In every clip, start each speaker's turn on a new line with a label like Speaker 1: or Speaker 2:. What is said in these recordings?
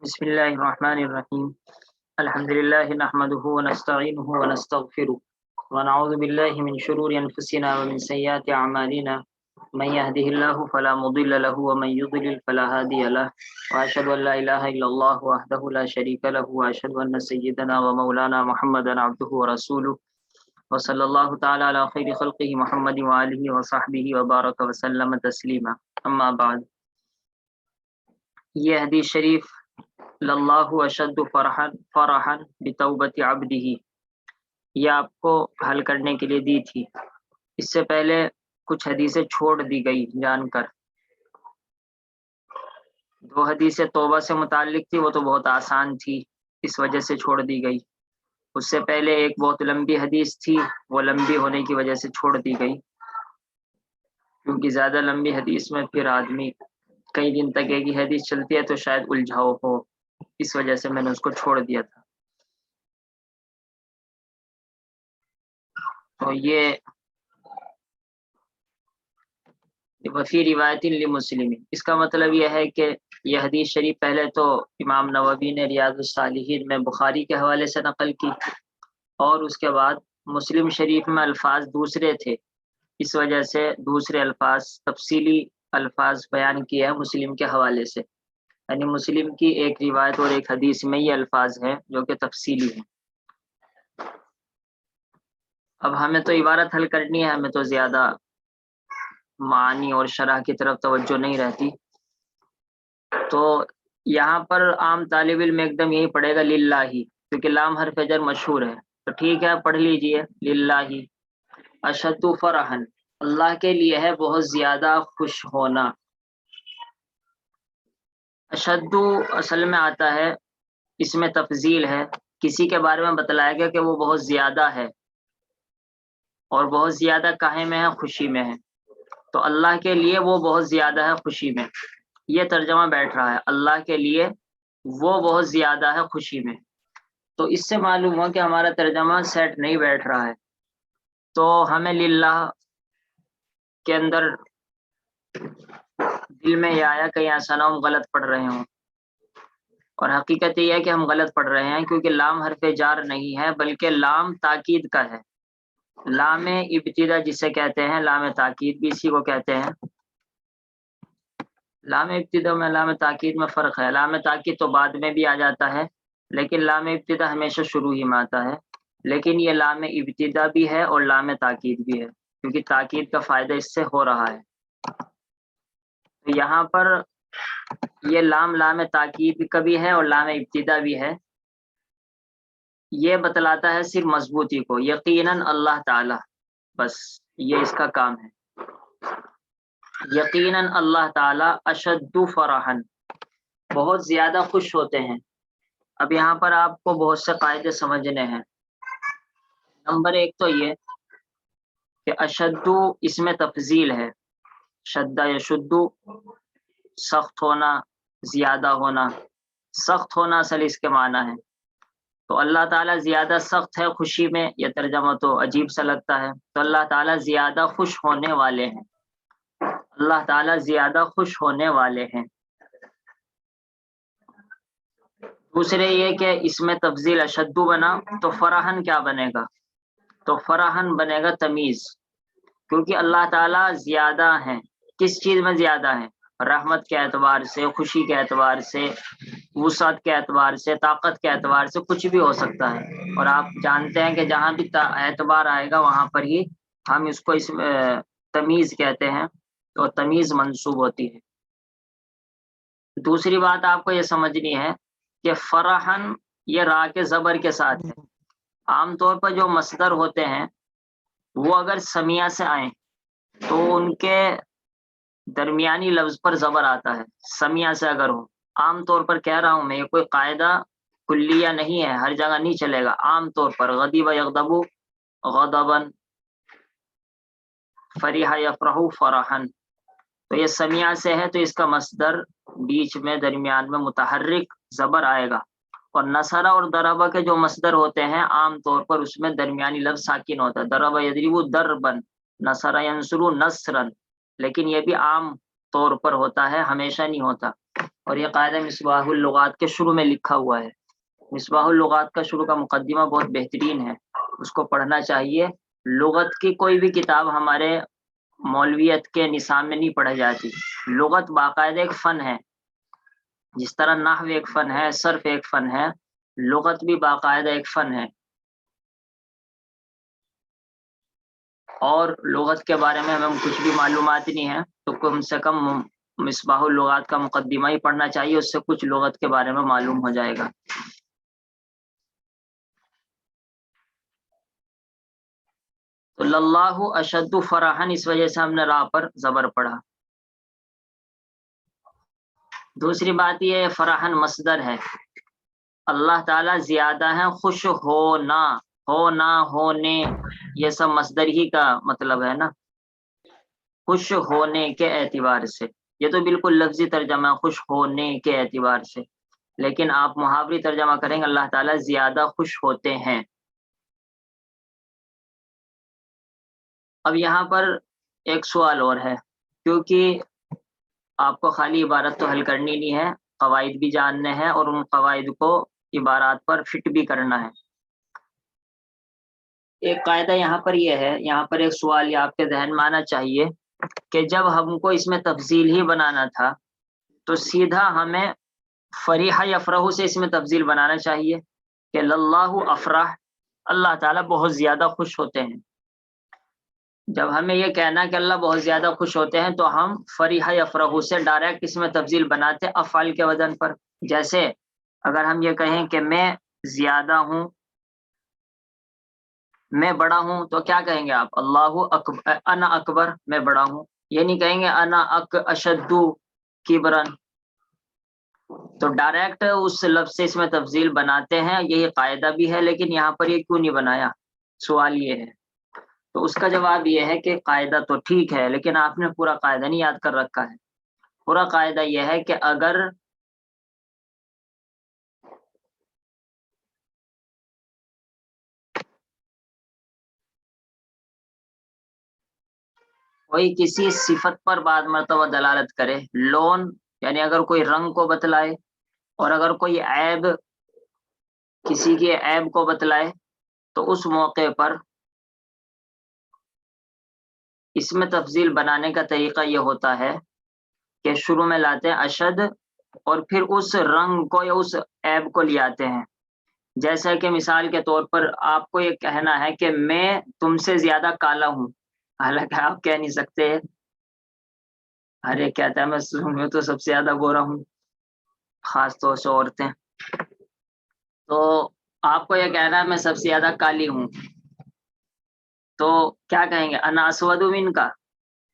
Speaker 1: بسم الله الرحمن الرحيم. الحمد لله نحمده ونستعينه ونستغفره ونعوذ بالله من شرور أنفسنا ومن سيئات أعمالنا. من يهده الله فلا مضل له ومن يضلل فلا هادي له، وأشهد أن لا إله إلا الله وحده لا شريك له، وأشهد أن سيدنا ومولانا محمدا عبده ورسوله، وصلى الله تعالى على خير خلقه محمد وآله وصحبه وبارك وسلم تسلیما. اما بعد، یہ حدیث شریف للہ اشد فرحا بتوبت عبدہ یہ آپ کو حل کرنے کے لیے دی تھی. اس سے پہلے کچھ حدیثیں چھوڑ دی گئی جان کر. دو حدیثیں توبہ سے متعلق تھی، وہ تو بہت آسان تھی، اس وجہ سے چھوڑ دی گئی. اس سے پہلے ایک بہت لمبی حدیث تھی، وہ لمبی ہونے کی وجہ سے چھوڑ دی گئی، کیونکہ زیادہ لمبی حدیث میں پھر آدمی کئی دن تک ایک ہی حدیث چلتی ہے تو شاید الجھاؤ ہو، اس وجہ سے میں نے اس کو چھوڑ دیا تھا. تو یہ وفی روایت لمسلم، اس کا مطلب یہ ہے کہ یہ حدیث شریف پہلے تو امام نووی نے ریاض الصالحین میں بخاری کے حوالے سے نقل کی، اور اس کے بعد مسلم شریف میں الفاظ دوسرے تھے، اس وجہ سے دوسرے الفاظ تفصیلی الفاظ بیان کیے ہیں مسلم کے حوالے سے. یعنی مسلم کی ایک روایت اور ایک حدیث میں یہ الفاظ ہیں جو کہ تفصیلی ہیں. اب ہمیں تو عبارت حل کرنی ہے، ہمیں تو زیادہ معانی اور شرح کی طرف توجہ نہیں رہتی. تو یہاں پر عام طالب علم ایک دم یہی پڑھے گا للہ، کیونکہ لام حرف جر مشہور ہے. تو ٹھیک ہے، پڑھ لیجئے للہ اشد فرحا، اللہ کے لیے ہے بہت زیادہ خوش ہونا. اشد اصل میں آتا ہے، اس میں تفضیل ہے، کسی کے بارے میں بتلایا گیا کہ وہ بہت زیادہ ہے، اور بہت زیادہ کاہے میں ہے؟ خوشی میں ہے. تو اللہ کے لیے وہ بہت زیادہ ہے خوشی میں، یہ ترجمہ بیٹھ رہا ہے، اللہ کے لیے وہ بہت زیادہ ہے خوشی میں. تو اس سے معلوم ہوا کہ ہمارا ترجمہ سیٹ نہیں بیٹھ رہا ہے. تو ہمیں للہ کے اندر دل میں یہ آیا کہ ایسا نہ ہم غلط پڑھ رہے ہوں، اور حقیقت یہ ہے کہ ہم غلط پڑھ رہے ہیں، کیونکہ لام حرف جار نہیں ہے بلکہ لام تاکید کا ہے. لام ابتدا جسے کہتے ہیں، لام تاکید بھی اسی کو کہتے ہیں. لام ابتدا میں لام تاکید میں فرق ہے. لام تاکید تو بعد میں بھی آ جاتا ہے، لیکن لام ابتدا ہمیشہ شروع ہی میں آتا ہے. لیکن یہ لام ابتدا بھی ہے اور لام تاکید بھی ہے، کیونکہ تاکید کا فائدہ اس سے ہو رہا ہے. تو یہاں پر یہ لام تاکید کا بھی ہے اور لام ابتدا بھی ہے. یہ بتلاتا ہے صرف مضبوطی کو، یقیناً اللہ تعالی، بس یہ اس کا کام ہے. یقیناً اللہ تعالی اشد فرحا، بہت زیادہ خوش ہوتے ہیں. اب یہاں پر آپ کو بہت سے قاعدے سمجھنے ہیں. نمبر ایک تو یہ کہ اشد اس میں تفضیل ہے، شدہ یشد، سخت ہونا، زیادہ ہونا. سخت ہونا اصل اس کے معنی ہے. تو اللہ تعالیٰ زیادہ سخت ہے خوشی میں، یہ ترجمہ تو عجیب سا لگتا ہے. تو اللہ تعالیٰ زیادہ خوش ہونے والے ہیں، اللہ تعالیٰ زیادہ خوش ہونے والے ہیں. دوسرے یہ کہ اس میں تفضیل اشدو بنا تو فرحن کیا بنے گا؟ تو فرحن بنے گا تمیز، کیونکہ اللہ تعالیٰ زیادہ ہیں. کس چیز میں زیادہ ہیں؟ رحمت کے اعتبار سے، خوشی کے اعتبار سے، وسعت کے اعتبار سے، طاقت کے اعتبار سے، کچھ بھی ہو سکتا ہے. اور آپ جانتے ہیں کہ جہاں بھی اعتبار آئے گا وہاں پر ہی ہم اس کو تمیز کہتے ہیں، تو تمیز منسوب ہوتی ہے. دوسری بات آپ کو یہ سمجھنی ہے کہ فرحن یہ را کے زبر کے ساتھ ہے. عام طور پر جو مصدر ہوتے ہیں وہ اگر سمیہ سے آئیں تو ان کے درمیانی لفظ پر زبر آتا ہے، سمیہ سے اگر ہو. عام طور پر کہہ رہا ہوں میں، یہ کوئی قاعدہ کلیہ نہیں ہے، ہر جگہ نہیں چلے گا. عام طور پر غضب یغضب غضبا، فرح یفرح فرحا، تو یہ سمیہ سے ہے تو اس کا مصدر بیچ میں درمیان میں متحرک زبر آئے گا. اور نصرہ اور ضربہ کے جو مصدر ہوتے ہیں عام طور پر اس میں درمیانی لفظ ساکن ہوتا ہے. ضرب یضرب ضربا، نصر ینصر نصرا، لیکن یہ بھی عام طور پر ہوتا ہے، ہمیشہ نہیں ہوتا. اور یہ قاعدہ مصباح اللغات کے شروع میں لکھا ہوا ہے. مصباح اللغات کا شروع کا مقدمہ بہت بہترین ہے، اس کو پڑھنا چاہیے. لغت کی کوئی بھی کتاب ہمارے مولویت کے نصاب میں نہیں پڑھی جاتی. لغت باقاعدہ ایک فن ہے، جس طرح نحو ایک فن ہے، صرف ایک فن ہے، لغت بھی باقاعدہ ایک فن ہے. اور لغت کے بارے میں ہمیں کچھ بھی معلومات نہیں ہے تو کم سے کم مصباح اللغات کا مقدمہ ہی پڑھنا چاہیے، اس سے کچھ لغت کے بارے میں معلوم ہو جائے گا. تو للہ اشد فرحن، اس وجہ سے ہم نے راہ پر زبر پڑھا. دوسری بات یہ فرحن مصدر ہے، اللہ تعالی زیادہ ہے خوش ہونا، ہونا ہونے یہ سب مصدر ہی کا مطلب ہے نا، خوش ہونے کے اعتبار سے. یہ تو بالکل لفظی ترجمہ ہے خوش ہونے کے اعتبار سے، لیکن آپ محاوری ترجمہ کریں گے اللہ تعالیٰ زیادہ خوش ہوتے ہیں. اب یہاں پر ایک سوال اور ہے، کیونکہ آپ کو خالی عبارت تو حل کرنی نہیں ہے، قواعد بھی جاننے ہیں اور ان قواعد کو عبارات پر فٹ بھی کرنا ہے. ایک قاعدہ یہاں پر یہ ہے، یہاں پر ایک سوال یہ آپ کے ذہن میں آنا چاہیے کہ جب ہم کو اس میں تفضیل ہی بنانا تھا تو سیدھا ہمیں فریح یفرح سے اس میں تفضیل بنانا چاہیے کہ للہ افرح، اللہ تعالیٰ بہت زیادہ خوش ہوتے ہیں. جب ہمیں یہ کہنا کہ اللہ بہت زیادہ خوش ہوتے ہیں تو ہم فریح یفرح سے ڈائریکٹ اس میں تفضیل بناتے افعال کے وزن پر. جیسے اگر ہم یہ کہیں کہ میں زیادہ ہوں، میں بڑا ہوں، تو کیا کہیں گے آپ؟ اللہ اکبر، انا اکبر، میں بڑا ہوں. یہ نہیں کہیں گے انا اشد کبرن. تو ڈائریکٹ اس لفظ سے اس میں تفضیل بناتے ہیں، یہی قاعدہ بھی ہے، لیکن یہاں پر یہ کیوں نہیں بنایا؟ سوال یہ ہے. تو اس کا جواب یہ ہے کہ قاعدہ تو ٹھیک ہے لیکن آپ نے پورا قاعدہ نہیں یاد کر رکھا ہے. پورا قاعدہ یہ ہے کہ اگر کوئی کسی صفت پر بعد مرتبہ دلالت کرے، لون یعنی اگر کوئی رنگ کو بتلائے، اور اگر کوئی عیب کسی کے عیب کو بتلائے، تو اس موقع پر اس میں تفضیل بنانے کا طریقہ یہ ہوتا ہے کہ شروع میں لاتے ہیں اشد اور پھر اس رنگ کو یا اس عیب کو لے آتے ہیں. جیسا کہ مثال کے طور پر آپ کو یہ کہنا ہے کہ میں تم سے زیادہ کالا ہوں، حالانکہ آپ کہہ نہیں سکتے. ہر ایک کہتا ہے میں تو سب سے زیادہ گورا ہوں، خاص طور سے عورتیں. تو آپ کو یہ کہنا ہے میں سب سے زیادہ کالی ہوں، تو کیا کہیں گے؟ انا اسود من کا،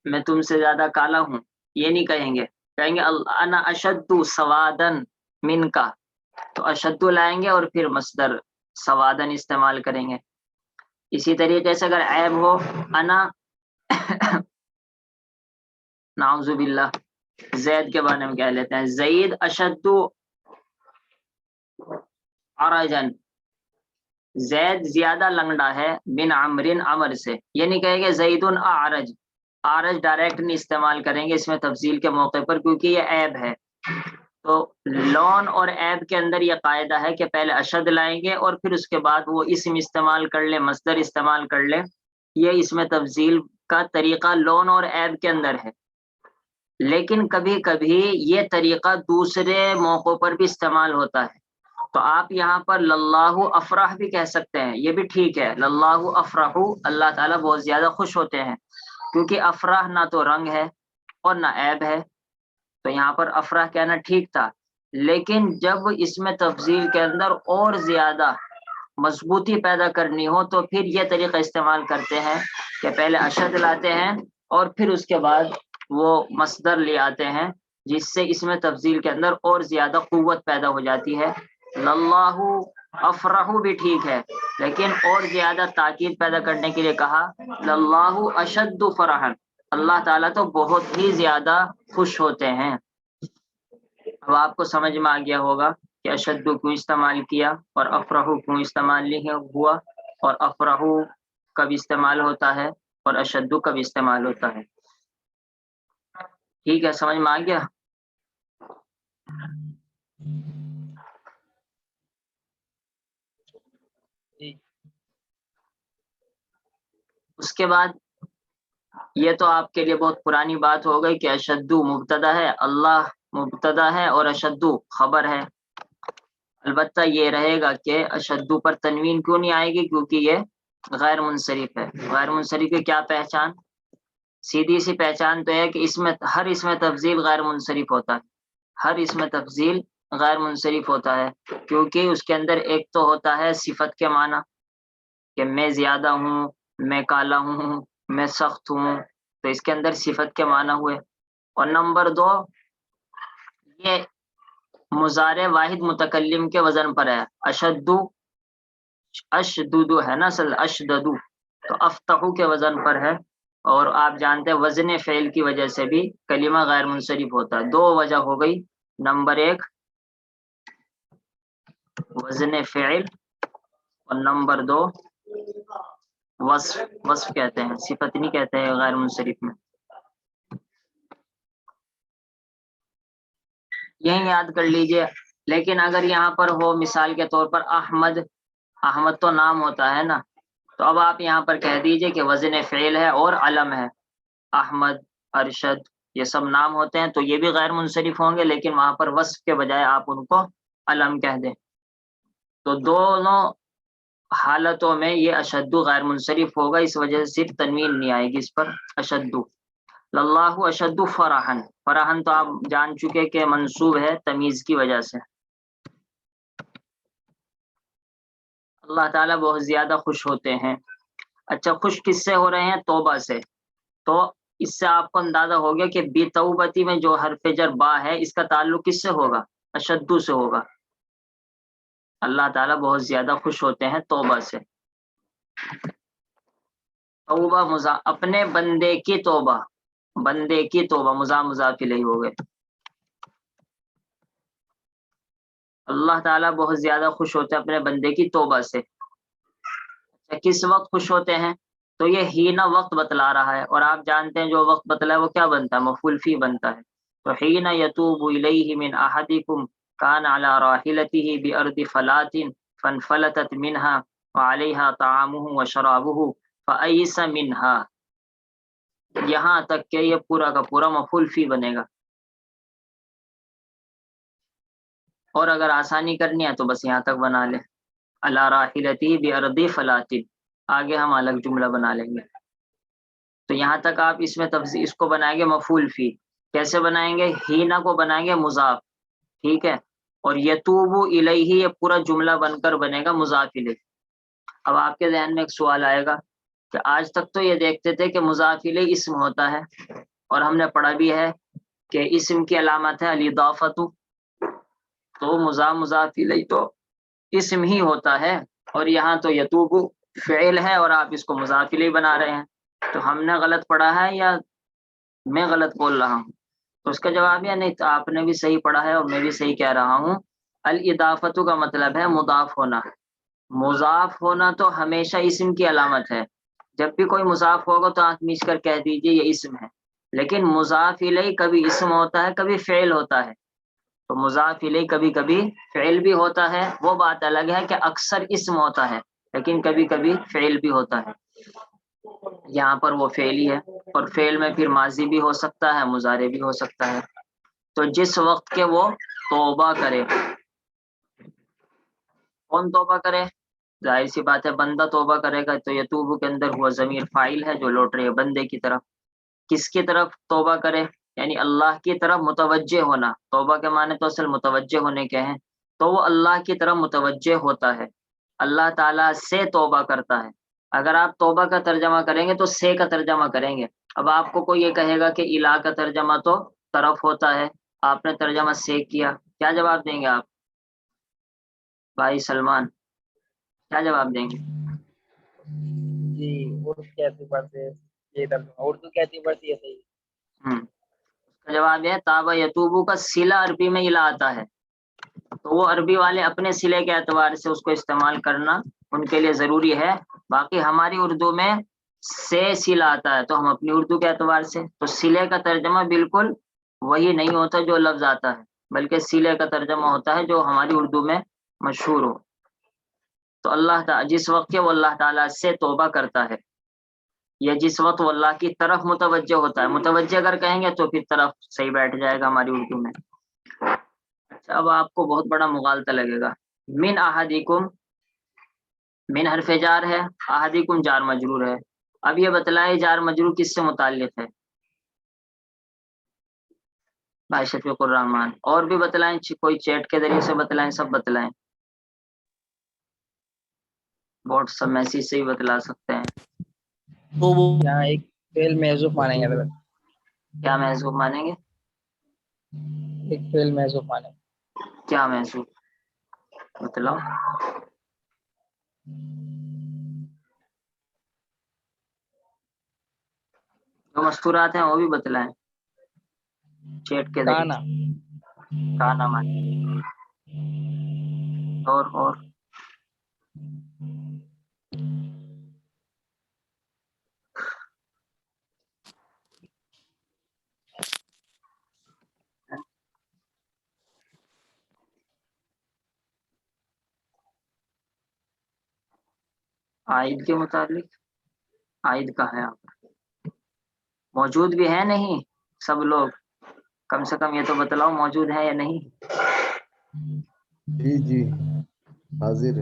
Speaker 1: میں تم سے زیادہ کالا ہوں. یہ نہیں کہیں گے، کہیں گے انا اشد سوادن من کا. تو اشد لائیں گے اور پھر مصدر سوادن استعمال کریں گے. اسی طریقے سے اگر عیب ہو، انا نعوذ باللہ زید کے بارے میں کہہ لیتے ہیں زید اشد عرجن، زید زیادہ لنگڑا ہے من عمرن عمر سے. یہ نہیں کہیں گے زید اعرج، اعرج ڈائریکٹ نہیں استعمال کریں گے اس میں تفضیل کے موقع پر کیونکہ یہ عیب ہے. تو لون اور عیب کے اندر یہ قاعدہ ہے کہ پہلے اشد لائیں گے اور پھر اس کے بعد وہ اسم استعمال کر لے، مصدر استعمال کر لے. یہ اس میں تفضیل کا طریقہ لون اور عیب کے اندر ہے. لیکن کبھی کبھی یہ طریقہ دوسرے موقعوں پر بھی استعمال ہوتا ہے. تو آپ یہاں پر للہ افرح بھی کہہ سکتے ہیں، یہ بھی ٹھیک ہے. للہ افرح، اللہ تعالیٰ بہت زیادہ خوش ہوتے ہیں، کیونکہ افرح نہ تو رنگ ہے اور نہ عیب ہے، تو یہاں پر افرح کہنا ٹھیک تھا. لیکن جب اس میں تفضیل کے اندر اور زیادہ مضبوطی پیدا کرنی ہو تو پھر یہ طریقہ استعمال کرتے ہیں کہ پہلے اشد لاتے ہیں اور پھر اس کے بعد وہ مصدر لے آتے ہیں، جس سے اس میں تفضیل کے اندر اور زیادہ قوت پیدا ہو جاتی ہے. للہ افرح بھی ٹھیک ہے، لیکن اور زیادہ تاکید پیدا کرنے کے لیے کہا للہ اشد فرحا، اللہ تعالیٰ تو بہت ہی زیادہ خوش ہوتے ہیں. اب آپ کو سمجھ میں آ گیا ہوگا کہ اشد کیوں استعمال کیا اور افرح کیوں استعمال نہیں ہوا، اور افرح کب استعمال ہوتا ہے اور اشد کب استعمال ہوتا ہے. ٹھیک ہے، سمجھ میں آ گیا. اس کے بعد یہ تو آپ کے لیے بہت پرانی بات ہو گئی کہ اشدو مبتدا ہے، اللہ مبتدا ہے اور اشدو خبر ہے۔ البتہ یہ رہے گا کہ اشدو پر تنوین کیوں نہیں آئے گی، کیونکہ یہ غیر منصرف ہے۔ غیر منصرف کی کیا پہچان؟ سیدھی سی پہچان تو ہے کہ اس میں ہر اسم تفضیل غیر منصرف ہوتا ہے، ہر اسم تفضیل غیر منصرف ہوتا ہے، کیونکہ اس کے اندر ایک تو ہوتا ہے صفت کے معنی کہ میں زیادہ ہوں، میں کالا ہوں، میں سخت ہوں، تو اس کے اندر صفت کے معنی ہوئے۔ اور نمبر دو، یہ مضارع واحد متکلم کے وزن پر ہے۔ اشدو، اشددو ہے نا اصل، اشددو تو افتحو کے وزن پر ہے، اور آپ جانتے ہیں وزن فعل کی وجہ سے بھی کلمہ غیر منصرف ہوتا ہے۔ دو وجہ ہو گئی، نمبر ایک وزن فعل، اور نمبر دو وصف، وصف کہتے ہیں، صفت نہیں کہتے ہیں غیر منصرف میں۔ یہی یاد کر لیجئے۔ لیکن اگر یہاں پر ہو مثال کے طور پر احمد، احمد تو نام ہوتا ہے نا، تو اب آپ یہاں پر کہہ دیجئے کہ وزن فعل ہے اور علم ہے، احمد، ارشد، یہ سب نام ہوتے ہیں، تو یہ بھی غیر منصرف ہوں گے، لیکن وہاں پر وصف کے بجائے آپ ان کو علم کہہ دیں، تو دونوں حالتوں میں یہ اشدو غیر منصرف ہوگا، اس وجہ سے صرف تنوین نہیں آئے گی اس پر، اشدو۔ للہ اشد فرحن، فرحن تو آپ جان چکے کہ منصوب ہے تمیز کی وجہ سے۔ اللہ تعالیٰ بہت زیادہ خوش ہوتے ہیں۔ اچھا، خوش کس سے ہو رہے ہیں؟ توبہ سے۔ تو اس سے آپ کو اندازہ ہو گیا کہ بی توبتی میں جو حرف جر با ہے، اس کا تعلق کس سے ہوگا؟ اشدو سے ہوگا۔ اللہ تعالیٰ بہت زیادہ خوش ہوتے ہیں توبہ سے۔ توبہ اپنے بندے کی توبہ، بندے کی توبہ مضاف الیہ ہو گئے۔ اللہ تعالیٰ بہت زیادہ خوش ہوتے ہیں اپنے بندے کی توبہ سے۔ کس وقت خوش ہوتے ہیں؟ تو یہ ہینا وقت بتلا رہا ہے، اور آپ جانتے ہیں جو وقت بتلا ہے وہ کیا بنتا ہے؟ مفعول فی بنتا ہے۔ تو حین یتوب الیہ من احدکم کان علی راحلته بارض فلات فانفلتت منها وعلیها طعامه وشرابه فایس منها، یہاں تک کہ یہ پورا کا پورا مفعول فی بنے گا۔ اور اگر آسانی کرنی ہے تو بس یہاں تک بنا لیں، علی راحلته بارض فلات، آگے ہم الگ جملہ بنا لیں گے۔ تو یہاں تک آپ اس میں تفصیل اس کو بنائیں گے مفعول فی، کیسے بنائیں گے؟ ہینا کو بنائیں گے مضاف، ٹھیک ہے، اور یتوب الیہ یہ پورا جملہ بن کر بنے گا مضاف الیہ۔ اب آپ کے ذہن میں ایک سوال آئے گا کہ آج تک تو یہ دیکھتے تھے کہ مضاف الیہ اسم ہوتا ہے، اور ہم نے پڑھا بھی ہے کہ اسم کی علامت ہے الاضافۃ، تو مضاف الیہ تو اسم ہی ہوتا ہے، اور یہاں تو یتوب فعل ہے اور آپ اس کو مضاف الیہ بنا رہے ہیں، تو ہم نے غلط پڑھا ہے یا میں غلط بول رہا ہوں؟ تو اس کا جواب یہ نہیں، تو آپ نے بھی صحیح پڑھا ہے اور میں بھی صحیح کہہ رہا ہوں۔ الاضافۃ کا مطلب ہے مضاف ہونا، مضاف ہونا تو ہمیشہ اسم کی علامت ہے، جب بھی کوئی مضاف ہوگا تو آنکھ میچ کر کہہ دیجئے یہ اسم ہے، لیکن مضاف الیہ کبھی اسم ہوتا ہے کبھی فعل ہوتا ہے، تو مضاف الیہ کبھی کبھی فعل بھی ہوتا ہے، وہ بات الگ ہے کہ اکثر اسم ہوتا ہے لیکن کبھی کبھی فعل بھی ہوتا ہے، یہاں پر وہ فعل ہی ہے، اور فعل میں پھر ماضی بھی ہو سکتا ہے مضارع بھی ہو سکتا ہے۔ تو جس وقت کے وہ توبہ کرے، کون توبہ کرے؟ ظاہر سی بات ہے بندہ توبہ کرے گا، تو یتوب کے اندر ہوا ضمیر فاعل ہے جو لوٹ رہی ہے بندے کی طرف۔ کس کی طرف توبہ کرے؟ یعنی اللہ کی طرف متوجہ ہونا، توبہ کے معنی تو اصل متوجہ ہونے کے ہیں، تو وہ اللہ کی طرف متوجہ ہوتا ہے، اللہ تعالیٰ سے توبہ کرتا ہے۔ اگر آپ توبہ کا ترجمہ کریں گے تو سے کا ترجمہ کریں گے، اب آپ کو کوئی یہ کہے گا کہ الہ کا ترجمہ تو طرف ہوتا ہے، آپ نے ترجمہ سے کیا، کیا جواب دیں گے آپ؟ بھائی سلمان کیا جواب دیں گے؟
Speaker 2: جی اردو کیسی پڑھتے ہیں یہ ترجمہ، اردو کیسی پڑھتی ہے صحیح؟
Speaker 1: اس کا جواب ہے تابہ یتوبو کا صلہ عربی میں الہ آتا ہے، تو وہ عربی والے اپنے صلے کے اعتبار سے اس کو استعمال کرنا ان کے لیے ضروری ہے، باقی ہماری اردو میں سے صلہ آتا ہے تو ہم اپنی اردو کے اعتبار سے، تو صلے کا ترجمہ بالکل وہی نہیں ہوتا جو لفظ آتا ہے، بلکہ سیلے کا ترجمہ ہوتا ہے جو ہماری اردو میں مشہور ہو. تو اللہ تعالیٰ جس وقت کہ وہ اللہ تعالیٰ سے توبہ کرتا ہے یا جس وقت وہ اللہ کی طرف متوجہ ہوتا ہے، متوجہ اگر کہیں گے تو پھر طرف صحیح بیٹھ جائے گا ہماری اردو میں. اچھا اب آپ کو بہت بڑا مغالطہ لگے گا. من احدکم، من حرف جار ہے، احدکم جار مجرور ہے. اب یہ بتلائے جار مجرور کس سے متعلق ہے؟ بھائی شفیق الرحمان. اور بھی بتلائیں، کوئی چیٹ کے ذریعے سے بتلائیں، سب بتلائیں. واٹس ایپ میسیج سے ہی بتلا سکتے ہیں.
Speaker 2: تو وہ یہاں ایک فعل محذوف مانیں گے حضرت.
Speaker 1: کیا محذوف مانیں گے؟
Speaker 2: ایک فعل محذوف مانیں گے.
Speaker 1: کیا محذوف بتلاؤ. جو مستورات ہیں وہ بھی بتلائیں چیٹ کے ذریعے
Speaker 2: کانا.
Speaker 1: سے. کانا مانے. اور عائد کے متعلق. عائد کا ہے آپ موجود بھی ہے نہیں سب لوگ؟ کم سے کم یہ تو بتلاؤ موجود ہے یا نہیں.
Speaker 3: جی حاضر.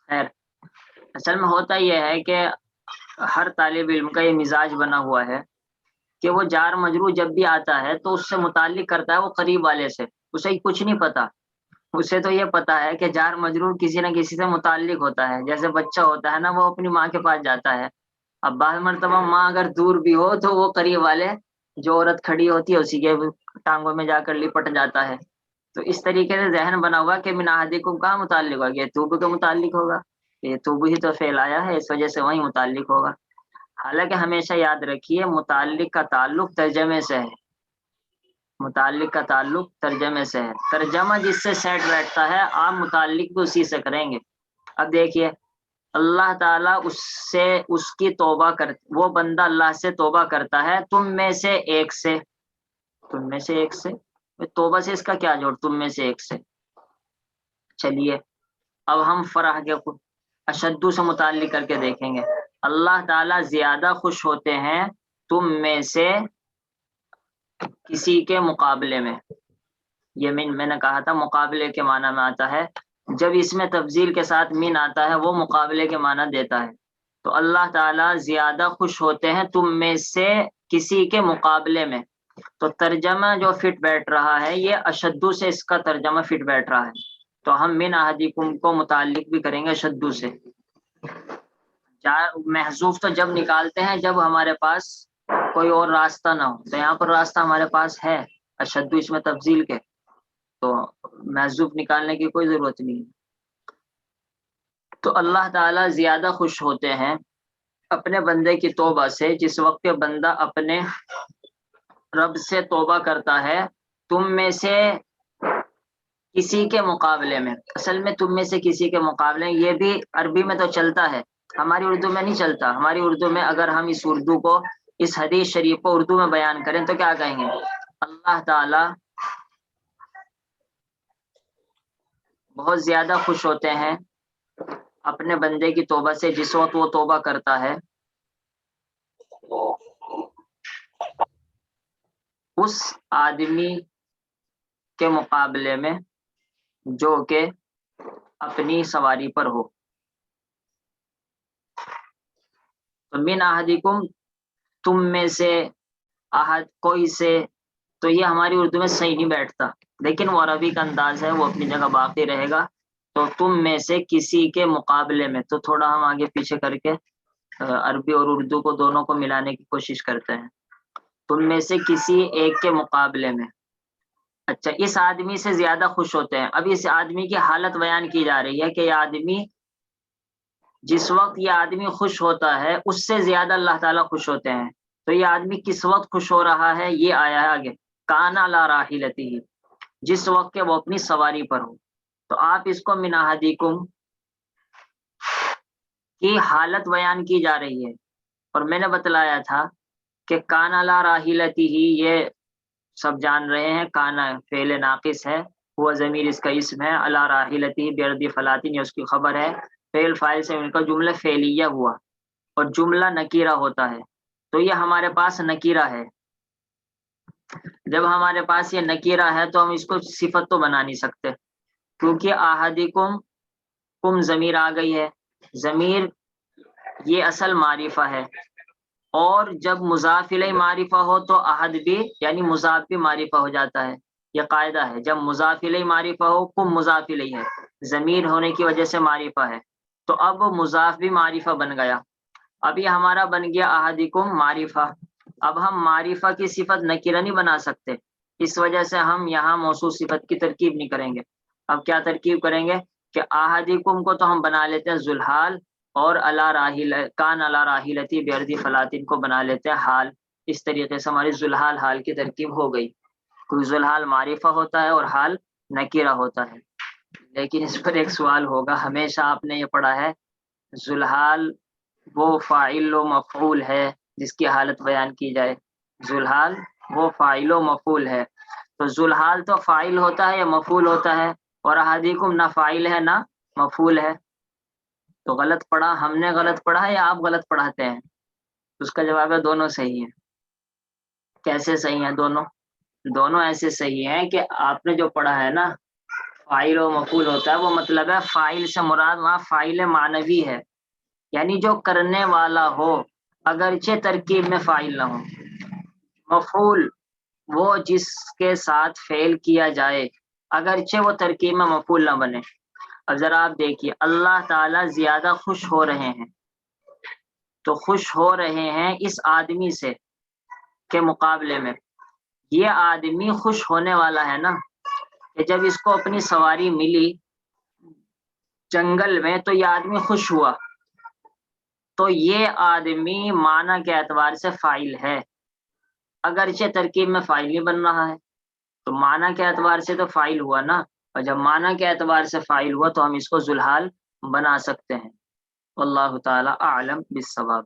Speaker 1: خیر اصل میں ہوتا یہ ہے کہ ہر طالب علم کا یہ مزاج بنا ہوا ہے کہ وہ جار مجرور جب بھی آتا ہے تو اس سے متعلق کرتا ہے وہ قریب والے سے. اسے کچھ نہیں پتا، اسے تو یہ پتا ہے کہ جار مجرور کسی نہ کسی سے متعلق ہوتا ہے. جیسے بچہ ہوتا ہے نا، وہ اپنی ماں کے پاس جاتا ہے. اب بعض مرتبہ ماں اگر دور بھی ہو تو وہ قریب والے جو عورت کھڑی ہوتی ہے اسی کے ٹانگوں میں جا کر لپٹ جاتا ہے. تو اس طریقے سے ذہن بنا ہوا کہ من احدکم کہاں متعلق ہوگا؟ یہ توب کے متعلق ہوگا. یہ توب ہی تو فعل آیا ہے، اس وجہ سے وہی متعلق ہوگا. حالانکہ ہمیشہ یاد رکھیے متعلق کا تعلق ترجمے سے ہے. متعلق کا تعلق ترجمے سے ہے. ترجمہ جس سے سیٹ بیٹھتا ہے آپ متعلق بھی اسی سے کریں گے. اب دیکھیے اللہ تعالیٰ اس کی توبہ وہ بندہ اللہ سے توبہ کرتا ہے تم میں سے ایک سے. تم میں سے ایک سے توبہ سے اس کا کیا جوڑ؟ تم میں سے ایک سے. چلیے اب ہم فرح کے اشدو سے متعلق کر کے دیکھیں گے. اللہ تعالیٰ زیادہ خوش ہوتے ہیں تم میں سے کسی کے مقابلے میں. یہ میں نے کہا تھا مقابلے کے معنی میں آتا ہے. جب اس میں تفضیل کے ساتھ من آتا ہے وہ مقابلے کے معنی دیتا ہے. تو اللہ تعالیٰ زیادہ خوش ہوتے ہیں تم میں سے کسی کے مقابلے میں. تو ترجمہ جو فٹ بیٹھ رہا ہے یہ اشدو سے اس کا ترجمہ فٹ بیٹھ رہا ہے. تو ہم من احدکم کو متعلق بھی کریں گے اشدو سے. محذوف تو جب نکالتے ہیں جب ہمارے پاس کوئی اور راستہ نہ ہو. تو یہاں پر راستہ ہمارے پاس ہے اشدو اس میں تفضیل کے، تو محذوف نکالنے کی کوئی ضرورت نہیں. تو اللہ تعالیٰ زیادہ خوش ہوتے ہیں اپنے بندے کی توبہ سے جس وقت بندہ اپنے رب سے توبہ کرتا ہے تم میں سے کسی کے مقابلے میں. اصل میں تم میں سے کسی کے مقابلے یہ بھی عربی میں تو چلتا ہے، ہماری اردو میں نہیں چلتا. ہماری اردو میں اگر ہم اس اردو کو، اس حدیث شریف کو اردو میں بیان کریں تو کیا کہیں گے؟ اللہ تعالیٰ بہت زیادہ خوش ہوتے ہیں اپنے بندے کی توبہ سے جس وقت وہ توبہ کرتا ہے اس آدمی کے مقابلے میں جو کہ اپنی سواری پر ہو. تو من احدکم تم میں سے، احد کوئی سے، تو یہ ہماری اردو میں صحیح نہیں بیٹھتا، لیکن وہ عربی کا انداز ہے وہ اپنی جگہ باقی رہے گا. تو تم میں سے کسی کے مقابلے میں، تو تھوڑا ہم آگے پیچھے کر کے عربی اور اردو کو دونوں کو ملانے کی کوشش کرتے ہیں. تم میں سے کسی ایک کے مقابلے میں. اچھا اس آدمی سے زیادہ خوش ہوتے ہیں. اب اس آدمی کی حالت بیان کی جا رہی ہے کہ یہ آدمی جس وقت یہ آدمی خوش ہوتا ہے اس سے زیادہ اللہ تعالیٰ خوش ہوتے ہیں. تو یہ آدمی کس وقت خوش ہو رہا ہے یہ آیا ہے آگے، کانا لا راحلتی، جس وقت کہ وہ اپنی سواری پر ہو. تو آپ اس کو من احدکم کی حالت بیان کی جا رہی ہے. اور میں نے بتلایا تھا کہ کانا لا راحلتی ہی یہ سب جان رہے ہیں کانا فعل ناقص ہے، وہ ضمیر اس کا اسم ہے، علی راحلتی بیردی فلاطین یہ اس کی خبر ہے، فعل فاعل سے ان کا جملہ فعلیہ ہوا اور جملہ نکیرہ ہوتا ہے، تو یہ ہمارے پاس نکیرہ ہے۔ جب ہمارے پاس یہ نکیرہ ہے تو ہم اس کو صفت تو بنا نہیں سکتے، کیونکہ احدکم کم ضمیر آ گئی ہے، ضمیر یہ اصل معرفہ ہے، اور جب مضاف الیہ معرفہ ہو تو احد بھی یعنی مضاف بھی معرفہ ہو جاتا ہے، یہ قاعدہ ہے، جب مضاف الیہ معرفہ ہو کم مضاف الیہ ہے، ضمیر ہونے کی وجہ سے معرفہ ہے، تو اب مضاف بھی معرفہ بن گیا، اب یہ ہمارا بن گیا احدکم معرفہ۔ اب ہم معرفہ کی صفت نکرہ نہیں بنا سکتے، اس وجہ سے ہم یہاں موصوف صفت کی ترکیب نہیں کریں گے۔ اب کیا ترکیب کریں گے کہ احدکم کو تو ہم بنا لیتے ہیں ذوالحال، اور کان علی راحلتی بیردی فلاطین کو بنا لیتے ہیں حال، اس طریقے سے ہماری ذوالحال حال کی ترکیب ہو گئی، کیونکہ ذوالحال معرفہ ہوتا ہے اور حال نکیرہ ہوتا ہے۔ لیکن اس پر ایک سوال ہوگا، ہمیشہ آپ نے یہ پڑھا ہے ذوالحال وہ فاعل و مفعول ہے جس کی حالت بیان کی جائے، ذوالحال وہ فاعل و مفعول ہے، تو ذوالحال تو فاعل ہوتا ہے یا مفعول ہوتا ہے، اور احدکم نہ فاعل ہے نہ مفعول ہے، تو غلط پڑھا، ہم نے غلط پڑھا ہے یا آپ غلط پڑھاتے ہیں؟ اس کا جواب ہے دونوں صحیح ہیں۔ کیسے صحیح ہیں دونوں؟ دونوں ایسے صحیح ہیں کہ آپ نے جو پڑھا ہے نا فاعل و مفعول ہوتا ہے، وہ مطلب ہے فاعل سے مراد وہاں فاعل معنوی ہے، یعنی جو کرنے والا ہو اگرچہ ترکیب میں فاعل نہ ہو۔ مفعول وہ جس کے ساتھ فعل کیا جائے اگرچہ وہ ترکیب میں مفعول نہ بنے۔ اب ذرا آپ دیکھیے، اللہ تعالیٰ زیادہ خوش ہو رہے ہیں، تو خوش ہو رہے ہیں اس آدمی سے کے مقابلے میں، یہ آدمی خوش ہونے والا ہے نا، کہ جب اس کو اپنی سواری ملی جنگل میں تو یہ آدمی خوش ہوا، تو یہ آدمی معنی کے اعتبار سے فاعل ہے، اگرچہ ترکیب میں فاعل نہیں بن رہا ہے، تو معنی کے اعتبار سے تو فاعل ہوا نا، اور جب معنی کے اعتبار سے فاعل ہوا تو ہم اس کو ذوالحال بنا سکتے ہیں۔ واللہ تعالی اعلم بالصواب۔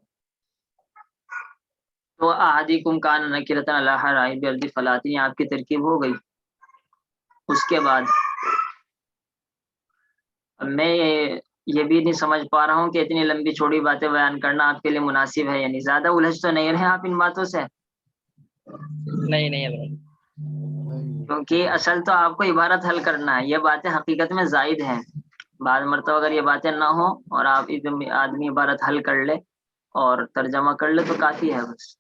Speaker 1: تو احدکم کان نکرۃ علی حرائب بیردی فلاطین آپ کی ترکیب ہو گئی۔ اس کے بعد میں یہ بھی نہیں سمجھ پا رہا ہوں کہ اتنی لمبی چھوڑی باتیں بیان کرنا آپ کے لیے مناسب ہے، یعنی زیادہ الجھ تو نہیں رہے آپ ان باتوں سے؟
Speaker 2: نہیں حضرت،
Speaker 3: نہیں
Speaker 1: کیونکہ اصل تو آپ کو عبارت حل کرنا ہے، یہ باتیں حقیقت میں زائد ہیں، بعض مرتبہ اگر یہ باتیں نہ ہوں اور آپ آدمی عبارت حل کر لے اور ترجمہ کر لے تو کافی ہے بس۔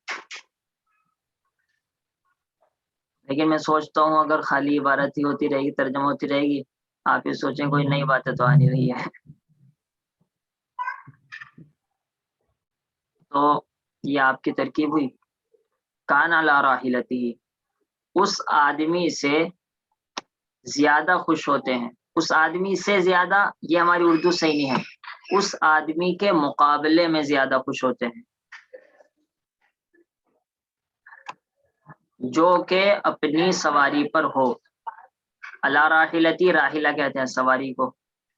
Speaker 1: لیکن میں سوچتا ہوں اگر خالی عبارت ہی ہوتی رہے گی، ترجمہ ہوتی رہے گی، آپ یہ سوچیں کوئی نئی باتیں تو آ نہیں رہی ہے۔ تو یہ آپ کی ترکیب ہوئی، کان علی راحلتی، اس آدمی سے زیادہ خوش ہوتے ہیں، اس آدمی سے زیادہ یہ ہماری اردو صحیح نہیں ہے، اس آدمی کے مقابلے میں زیادہ خوش ہوتے ہیں جو کہ اپنی سواری پر ہو۔ علی راحلتی، راحلہ کہتے ہیں سواری کو،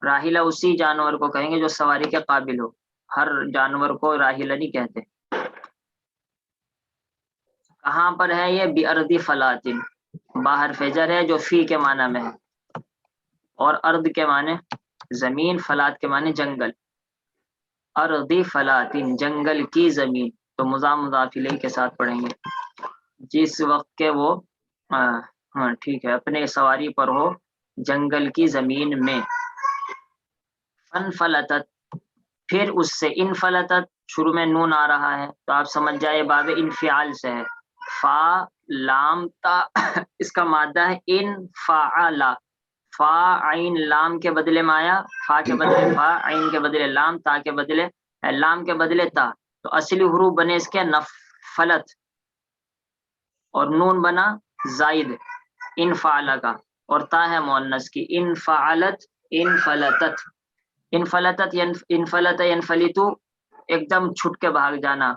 Speaker 1: راحلہ اسی جانور کو کہیں گے جو سواری کے قابل ہو، ہر جانور کو راحلہ نہیں کہتے۔ کہاں پر ہے یہ؟ بِأَرْضِ فلاطن، باہر فجر ہے جو فی کے معنی میں ہے، اور ارض کے معنی زمین، فلات کے معنی جنگل، ارض فلاطن جنگل کی زمین، تو مضاف مضاف الیہ کے ساتھ پڑھیں گے، جس وقت کے وہ ہاں ٹھیک ہے اپنے سواری پر ہو جنگل کی زمین میں، فنفلتت، پھر اس سے انفلتت، شروع میں نون آ رہا ہے تو آپ سمجھ جائے باب انفعال سے ہے، فا لام تا اس کا مادہ ہے انفعل، فا عین لام کے بدلے میں آیا، فا کے بدلے فا، عین کے بدلے لام، تا کے بدلے لام کے بدلے تا، تو اصلی حروف بنے اس کے نفلت، اور نون بنا زائد انفعل کا، اور تا ہے مؤنث کی، انفعلت انفلتت، انفلتت انفلت ینفلتو، ایک دم چھٹ کے بھاگ جانا،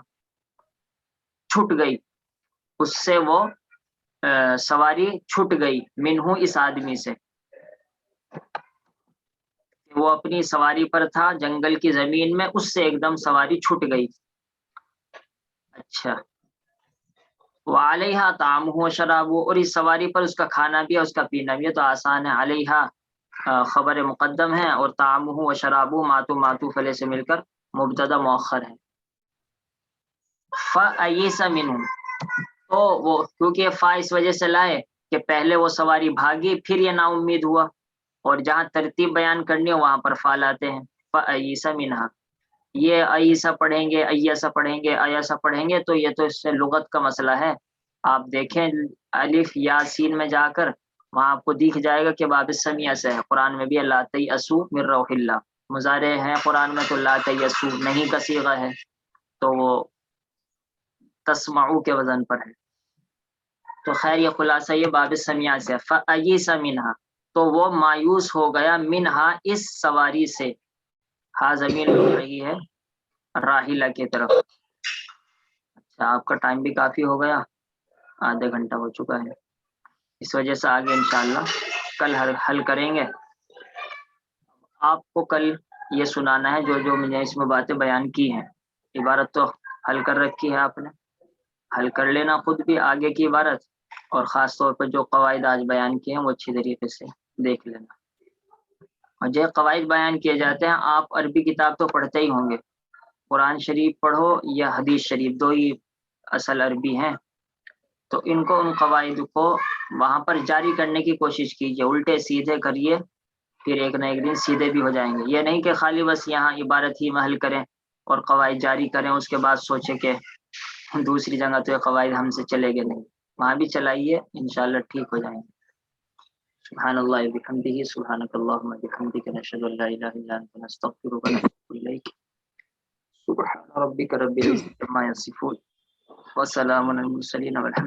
Speaker 1: چھٹ گئی، اس سے وہ سواری چھٹ گئی، منہو اس آدمی سے، وہ اپنی سواری پر تھا جنگل کی زمین میں، اس سے ایک دم سواری چھٹ گئی۔ اچھا وعلیہا طعامہ و شرابہ، اور اس سواری پر اس کا کھانا بھی ہے اس کا پینا بھی ہے، تو آسان ہے۔ علیہا خبر مقدم ہے، اور طعامہ و شرابہ معطوف علیہ سے مل کر مبتدا مؤخر ہے۔ فَأَيِّسَ مِنْهُ، تو وہ کیونکہ یہ فا اس وجہ سے لائے کہ پہلے وہ سواری بھاگی پھر یہ نا امید ہوا، اور جہاں ترتیب بیان کرنی ہو وہاں پر فا لاتے ہیں۔ فَأَيِّسَ مِنْهَا، یہ ایسا پڑھیں گے، ایسا پڑھیں گے، ایسا پڑھیں گے، تو یہ تو اس سے لغت کا مسئلہ ہے۔ آپ دیکھیں الف یا سین میں جا کر وہاں آپ کو دکھ جائے گا کہ باب سمیہ سے ہے، قرآن میں بھی ہے لا تیأسوا من روح اللہ، مضارع ہے قرآن میں تو لا تیأسوا نہیں کا صیغہ ہے، تو وہ تسمعوا کے وزن پر ہے۔ تو خیر یہ خلاصہ یہ باب سمیہ سے ہے۔ فَأَيِّسَ مِنْهَا، تو وہ مایوس ہو گیا، منہا اس سواری سے، ہا زمین ہو رہی ہے راحلہ کی طرف۔ اچھا آپ کا ٹائم بھی کافی ہو گیا، آدھا گھنٹہ ہو چکا ہے، اس وجہ سے آگے انشاءاللہ کل حل کریں گے۔ آپ کو کل یہ سنانا ہے جو جو میں نے اس میں باتیں بیان کی ہیں، عبارت تو حل کر رکھی ہے آپ نے، حل کر لینا خود بھی آگے کی عبارت، اور خاص طور پر جو قواعد آج بیان کیے ہیں وہ اچھی طریقے سے دیکھ لینا۔ اور جو قواعد بیان کیے جاتے ہیں، آپ عربی کتاب تو پڑھتے ہی ہوں گے، قرآن شریف پڑھو یا حدیث شریف، دو ہی اصل عربی ہیں، تو ان کو ان قواعد کو وہاں پر جاری کرنے کی کوشش کیجیے، الٹے سیدھے کریے، پھر ایک نہ ایک دن سیدھے بھی ہو جائیں گے۔ یہ نہیں کہ خالی بس یہاں عبارت ہی محل کریں اور قواعد جاری کریں، اس کے بعد سوچیں کہ دوسری جگہ تو یہ قواعد ہم سے چلے گے نہیں، وہاں بھی چلائیے، انشاءاللہ ٹھیک ہو جائیں گے۔ سبحان اللہ بحمدہ، سبحانک اللہم بحمدک، نشہد ان لا الہ الا انت، نستغفرک ونتوب الیک۔ سبحان ربک رب العزۃ عما یصفون، وسلام علی المرسلین والحمد